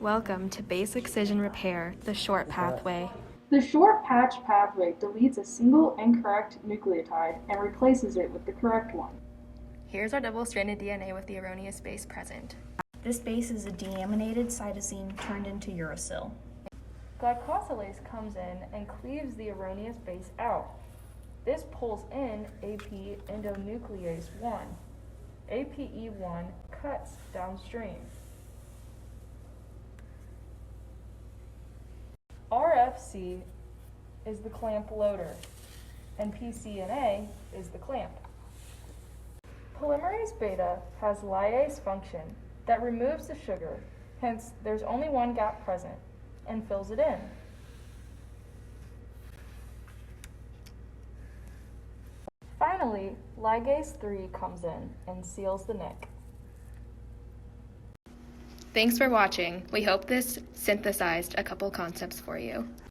Welcome to Base Excision Repair, the short pathway. The short patch pathway deletes a single incorrect nucleotide and replaces it with the correct one. Here's our double-stranded DNA with the erroneous base present. This base is a deaminated cytosine turned into uracil. Glycosylase comes in and cleaves the erroneous base out. This pulls in AP endonuclease 1. APE1 cuts downstream. RFC is the clamp loader, and PCNA is the clamp. Polymerase beta has lyase function that removes the sugar, hence there's only one gap present, and fills it in. Finally, ligase 3 comes in and seals the nick. Thanks for watching. We hope this synthesized a couple concepts for you.